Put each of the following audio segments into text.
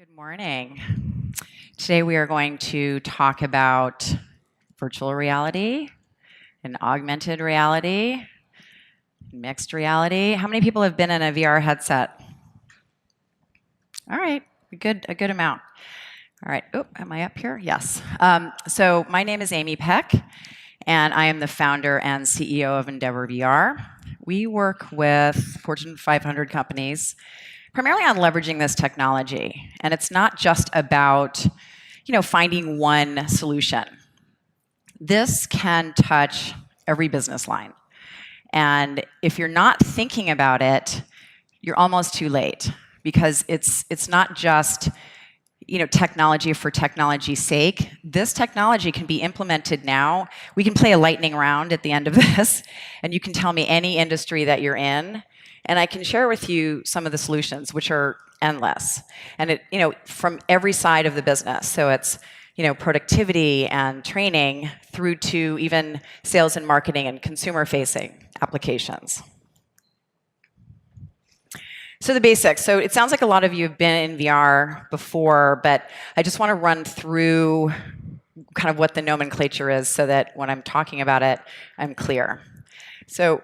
Good morning. Today we are going to talk about virtual reality and augmented reality, mixed reality. How many people have been in a VR headset? All right, a good amount. All right, oh, am I up here? Yes. So my name is Amy Peck, and I am the founder and CEO of EndeavorVR. We work with Fortune 500 companies primarily on leveraging this technology. And it's not just about, finding one solution. This can touch every business line. And if you're not thinking about it, you're almost too late, because it's not just technology for technology's sake. This technology can be implemented now. We can play a lightning round at the end of this, and you can tell me any industry that you're in, and I can share with you some of the solutions, which are endless. And it, from every side of the business. So it's, productivity and training through to even sales and marketing and consumer-facing applications. So the basics. So it sounds like a lot of you have been in VR before, but I just want to run through kind of what the nomenclature is so that when I'm talking about it, I'm clear. So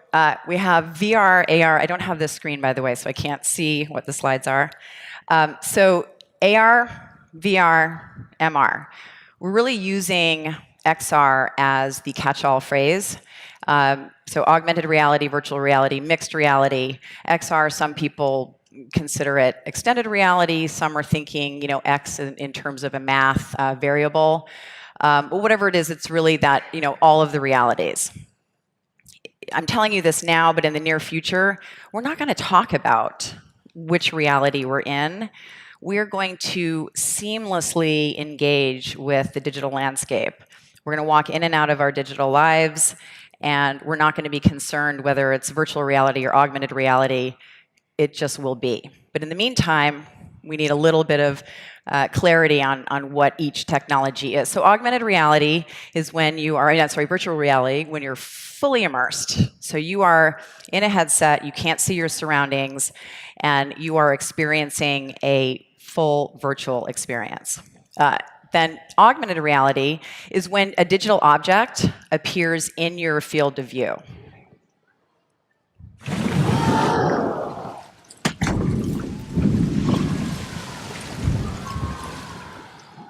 we have VR, AR. I don't have this screen, by the way, so I can't see what the slides are. So AR, VR, MR. We're really using XR as the catch-all phrase. So augmented reality, virtual reality, mixed reality. XR, some people consider it extended reality. Some are thinking, X in terms of a math variable. But whatever it is, it's really that, all of the realities. I'm telling you this now, but in the near future, we're not going to talk about which reality we're in. We're going to seamlessly engage with the digital landscape. We're going to walk in and out of our digital lives, and we're not going to be concerned whether it's virtual reality or augmented reality. It just will be. But in the meantime, we need a little bit of clarity on what each technology is. So augmented reality is when you are, virtual reality, when you're fully immersed. So you are in a headset, you can't see your surroundings, and you are experiencing a full virtual experience. Then augmented reality is when a digital object appears in your field of view.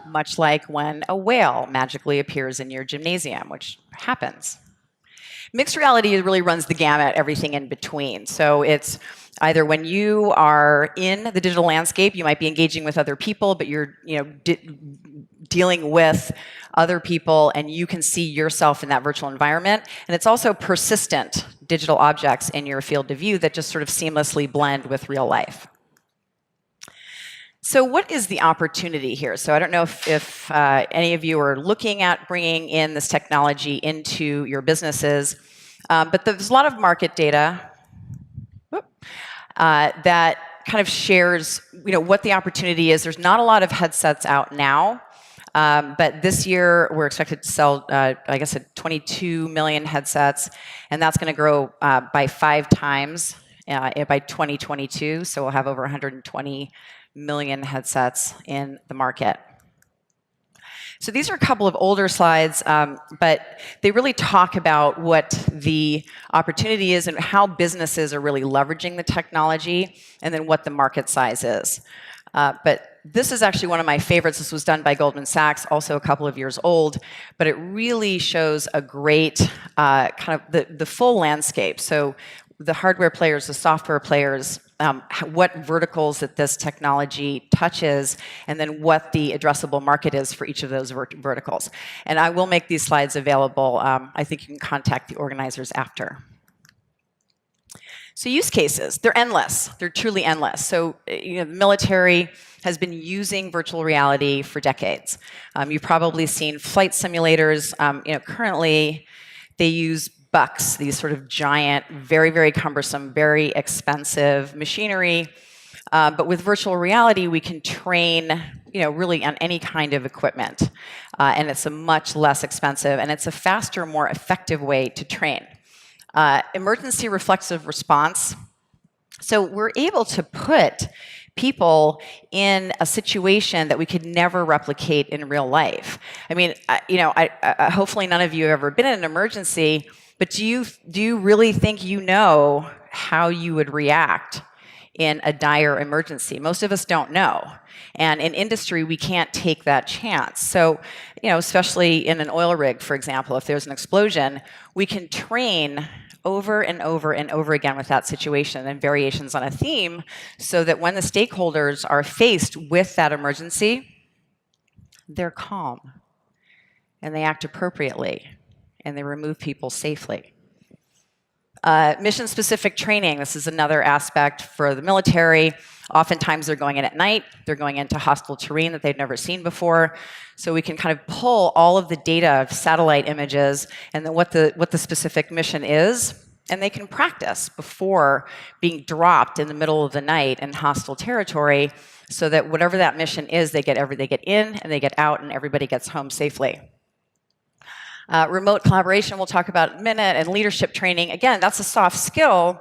Much like when a whale magically appears in your gymnasium, which happens. Mixed reality really runs the gamut, everything in between. So it's either when you are in the digital landscape, you might be engaging with other people, but you're dealing with other people, and you can see yourself in that virtual environment. And it's also persistent digital objects in your field of view that just sort of seamlessly blend with real life. So what is the opportunity here? So I don't know if any of you are looking at bringing in this technology into your businesses, but there's a lot of market data that kind of shares what the opportunity is. There's not a lot of headsets out now, but this year we're expected to sell, I guess, 22 million headsets, and that's going to grow by 5 times by 2022. So we'll have over 120 million headsets in the market. So these are a couple of older slides, but they really talk about what the opportunity is and how businesses are really leveraging the technology, and then what the market size is. But this is actually one of my favorites. This was done by Goldman Sachs, also a couple of years old, but it really shows a great kind of the full landscape. So the hardware players, the software players, what verticals that this technology touches, and then what the addressable market is for each of those verticals. And I will make these slides available. I think you can contact the organizers after. So use cases, they're endless. They're truly endless. So the military has been using virtual reality for decades. You've probably seen flight simulators. Currently they use bucks, these sort of giant, very, very cumbersome, very expensive machinery. But with virtual reality, we can train, really on any kind of equipment. And it's a much less expensive, and it's a faster, more effective way to train. Emergency reflexive response. So we're able to put people in a situation that we could never replicate in real life. I mean, hopefully none of you have ever been in an emergency, but do you really think you know how you would react in a dire emergency? Most of us don't know. And in industry, we can't take that chance. So, especially in an oil rig, for example, if there's an explosion, we can train over and over and over again with that situation and variations on a theme so that when the stakeholders are faced with that emergency, they're calm and they act appropriately and they remove people safely. Mission-specific training, this is another aspect for the military. Oftentimes they're going in at night, they're going into hostile terrain that they've never seen before. So we can kind of pull all of the data of satellite images and then what the specific mission is, and they can practice before being dropped in the middle of the night in hostile territory so that whatever that mission is, they get in and they get out and everybody gets home safely. Remote collaboration we'll talk about in a minute, and leadership training. Again, that's a soft skill,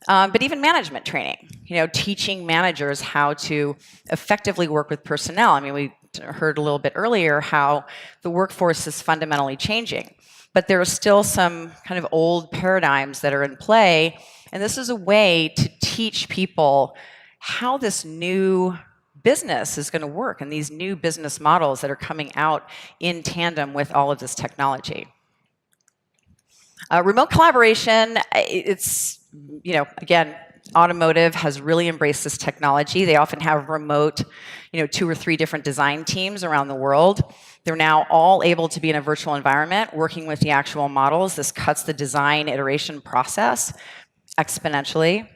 but even management training. Teaching managers how to effectively work with personnel. I mean, we heard a little bit earlier how the workforce is fundamentally changing, but there are still some kind of old paradigms that are in play, and this is a way to teach people how this new business is going to work and these new business models that are coming out in tandem with all of this technology. Remote collaboration, it's, again, automotive has really embraced this technology. They often have remote, 2 or 3 different design teams around the world. They're now all able to be in a virtual environment working with the actual models. This cuts the design iteration process exponentially.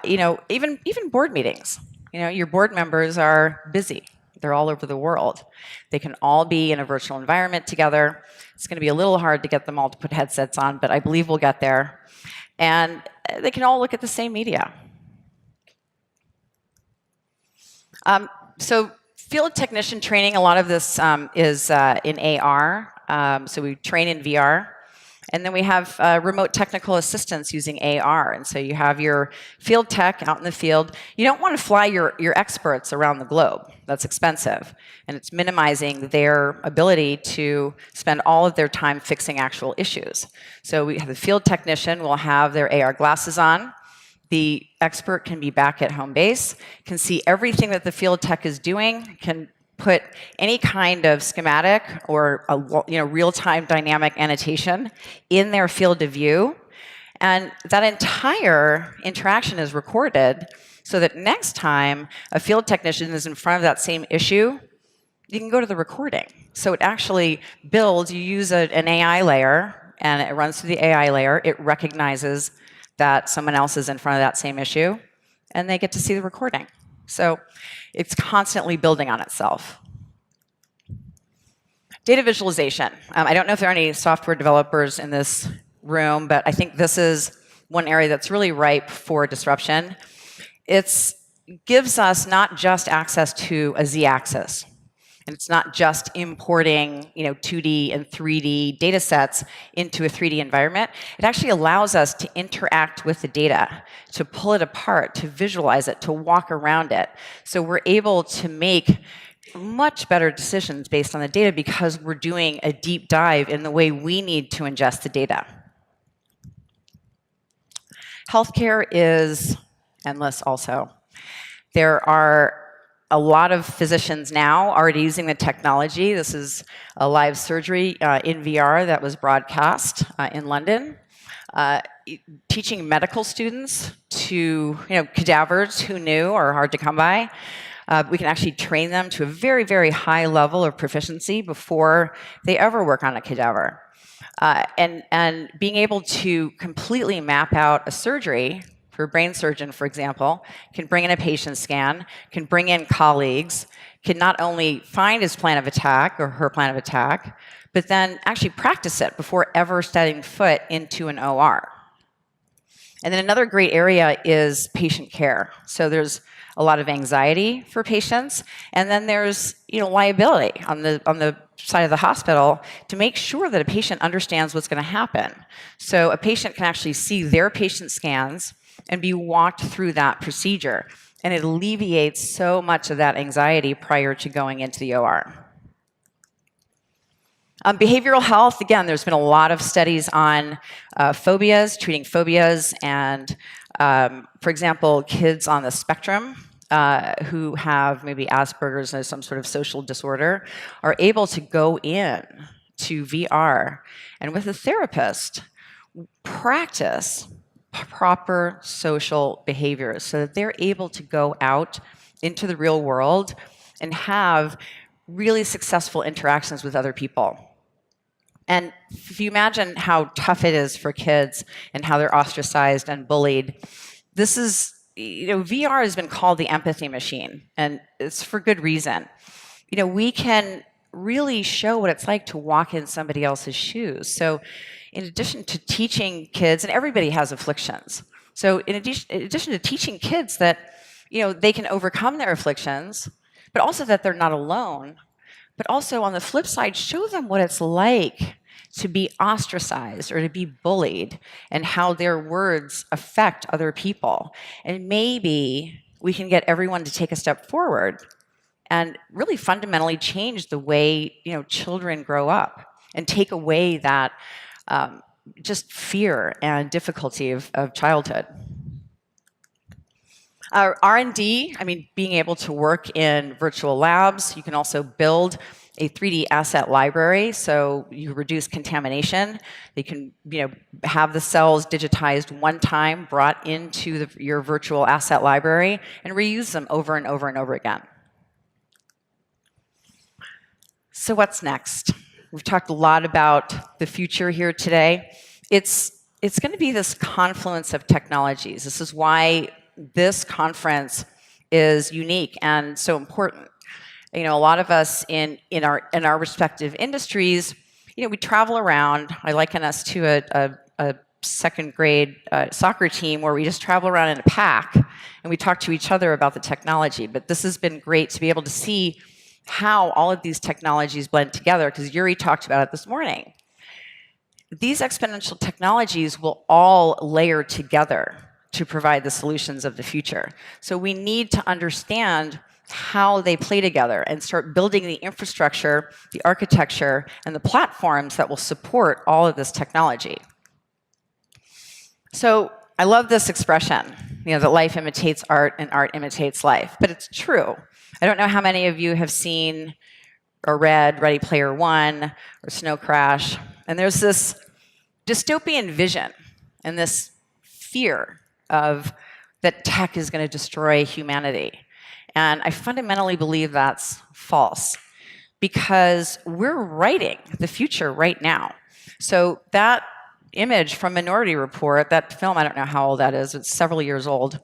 Even board meetings. Your board members are busy. They're all over the world. They can all be in a virtual environment together. It's going to be a little hard to get them all to put headsets on, but I believe we'll get there. And they can all look at the same media. So field technician training, a lot of this is in AR. So we train in VR. And then we have remote technical assistance using AR. And so you have your field tech out in the field. You don't want to fly your experts around the globe. That's expensive. And it's minimizing their ability to spend all of their time fixing actual issues. So we have the field technician will have their AR glasses on. The expert can be back at home base, can see everything that the field tech is doing, can put any kind of schematic or a real-time dynamic annotation in their field of view. And that entire interaction is recorded so that next time a field technician is in front of that same issue, you can go to the recording. So it actually builds, you use an AI layer, and it runs through the AI layer. It recognizes that someone else is in front of that same issue, and they get to see the recording. So it's constantly building on itself. Data visualization. I don't know if there are any software developers in this room, but I think this is one area that's really ripe for disruption. It gives us not just access to a z-axis, and it's not just importing 2D and 3D data sets into a 3D environment. It actually allows us to interact with the data, to pull it apart, to visualize it, to walk around it. So we're able to make much better decisions based on the data because we're doing a deep dive in the way we need to ingest the data. Healthcare is endless also. There are a lot of physicians now already using the technology. This is a live surgery in VR that was broadcast in London, teaching medical students to, cadavers who knew are hard to come by. We can actually train them to a very, very high level of proficiency before they ever work on a cadaver. And being able to completely map out a surgery for a brain surgeon, for example, can bring in a patient scan, can bring in colleagues, can not only find his plan of attack or her plan of attack, but then actually practice it before ever setting foot into an OR. And then another great area is patient care. So there's a lot of anxiety for patients, and then there's liability on the side of the hospital to make sure that a patient understands what's going to happen. So a patient can actually see their patient scans and be walked through that procedure. and it alleviates so much of that anxiety prior to going into the OR. Behavioral health, again, there's been a lot of studies on phobias, treating phobias, and for example, kids on the spectrum who have maybe Asperger's or some sort of social disorder are able to go in to VR and with a therapist practice proper social behaviors so that they're able to go out into the real world and have really successful interactions with other people. And if you imagine how tough it is for kids and how they're ostracized and bullied, this is, VR has been called the empathy machine, and it's for good reason. We can really show what it's like to walk in somebody else's shoes. So in addition to teaching kids, and everybody has afflictions, so in addition to teaching kids that, they can overcome their afflictions, but also that they're not alone, but also on the flip side, show them what it's like to be ostracized or to be bullied and how their words affect other people. And maybe we can get everyone to take a step forward and really fundamentally change the way, children grow up and take away that just fear and difficulty of childhood. R&D, being able to work in virtual labs. You can also build a 3D asset library, so you reduce contamination. You can, have the cells digitized one time, brought into your virtual asset library, and reuse them over and over and over again. So what's next? We've talked a lot about the future here today. It's going to be this confluence of technologies. This is why this conference is unique and so important. A lot of us in our respective industries, we travel around. I liken us to a second grade soccer team where we just travel around in a pack and we talk to each other about the technology. But this has been great to be able to see how all of these technologies blend together, because Yuri talked about it this morning. These exponential technologies will all layer together to provide the solutions of the future. So we need to understand how they play together and start building the infrastructure, the architecture, and the platforms that will support all of this technology. So I love this expression, that life imitates art and art imitates life, but it's true. I don't know how many of you have seen or read Ready Player One or Snow Crash, and there's this dystopian vision and this fear of that tech is going to destroy humanity. And I fundamentally believe that's false, because we're writing the future right now. So that image from Minority Report, that film, I don't know how old that is, it's several years old,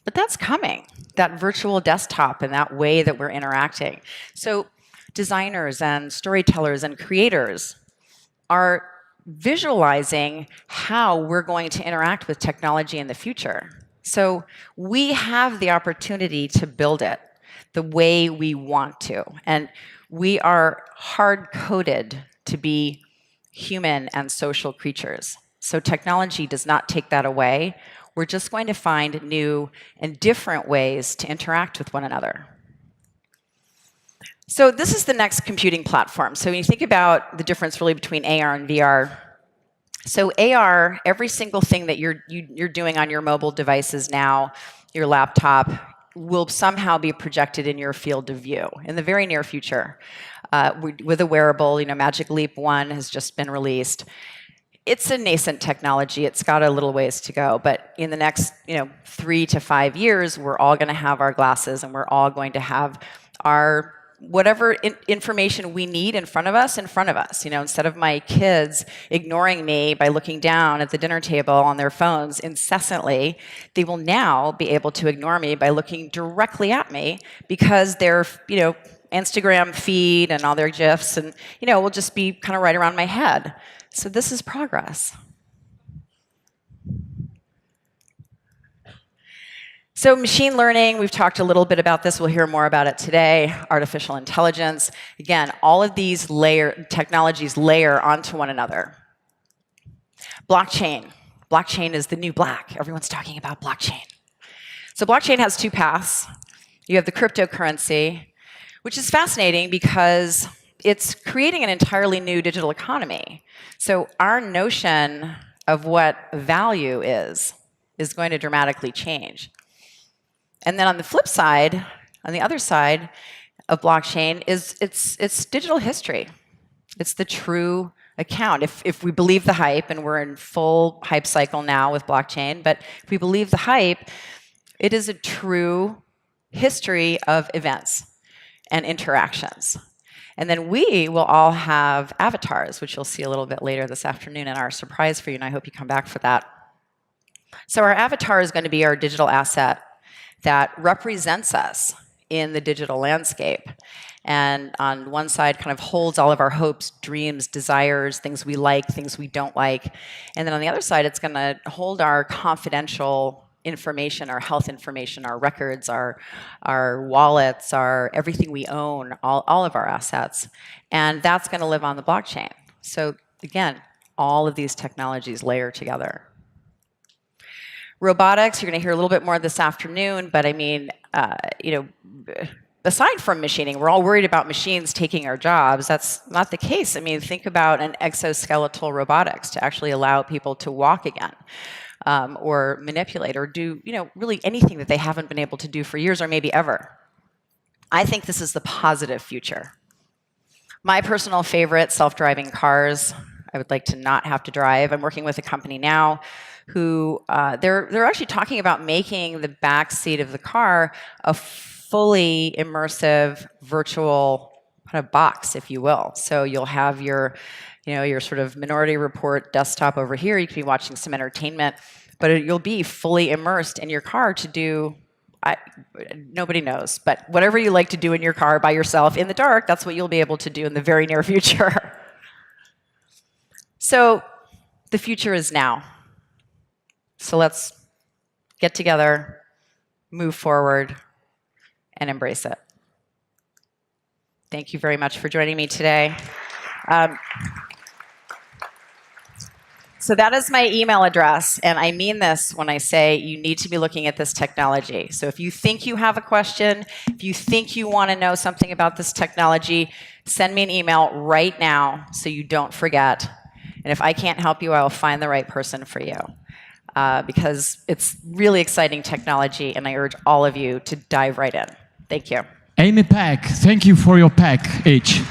but that's coming, that virtual desktop and that way that we're interacting. So designers and storytellers and creators are visualizing how we're going to interact with technology in the future. So we have the opportunity to build it the way we want to. And we are hard-coded to be human and social creatures. So technology does not take that away. We're just going to find new and different ways to interact with one another. So this is the next computing platform. So when you think about the difference really between AR and VR, so AR, every single thing that you're doing on your mobile devices now, your laptop, will somehow be projected in your field of view in the very near future. With a wearable, Magic Leap 1 has just been released. It's a nascent technology. It's got a little ways to go, but in the next 3 to 5 years, we're all going to have our glasses, and we're all going to have our whatever information we need in front of us. Instead of my kids ignoring me by looking down at the dinner table on their phones incessantly, they will now be able to ignore me by looking directly at me, because their Instagram feed and all their GIFs and will just be kind of right around my head. So this is progress. So machine learning, we've talked a little bit about this. We'll hear more about it today. Artificial intelligence. Again, all of these technologies layer onto one another. Blockchain. Blockchain is the new black. Everyone's talking about blockchain. So blockchain has two paths. You have the cryptocurrency, which is fascinating because it's creating an entirely new digital economy. So our notion of what value is going to dramatically change. And then on the flip side, on the other side of blockchain, is it's digital history. It's the true account. If we believe the hype, and we're in full hype cycle now with blockchain, but if we believe the hype, it is a true history of events and interactions. And then we will all have avatars, which you'll see a little bit later this afternoon in our surprise for you, and I hope you come back for that. So our avatar is going to be our digital asset that represents us in the digital landscape. And on one side kind of holds all of our hopes, dreams, desires, things we like, things we don't like. And then on the other side, it's going to hold our confidential information, our health information, our records, our wallets, our everything we own, all of our assets. And that's going to live on the blockchain. So again, all of these technologies layer together. Robotics, you're going to hear a little bit more this afternoon, but I mean, aside from machining, we're all worried about machines taking our jobs. That's not the case. I mean, think about an exoskeletal robotics to actually allow people to walk again, or manipulate, or do really anything that they haven't been able to do for years or maybe ever. I think this is the positive future. My personal favorite, self-driving cars. I would like to not have to drive. I'm working with a company now who they're actually talking about making the back seat of the car a fully immersive virtual kind of box, if you will. So you'll have your sort of Minority Report desktop over here. You could be watching some entertainment, but you'll be fully immersed in your car to do, nobody knows, but whatever you like to do in your car by yourself in the dark, that's what you'll be able to do in the very near future. So the future is now. So let's get together, move forward, and embrace it. Thank you very much for joining me today. So that is my email address, and I mean this when I say you need to be looking at this technology. So if you think you have a question, if you think you want to know something about this technology, send me an email right now so you don't forget. And if I can't help you, I will find the right person for you. Because it's really exciting technology, and I urge all of you to dive right in. Thank you. Amy Peck, thank you for your Peck each.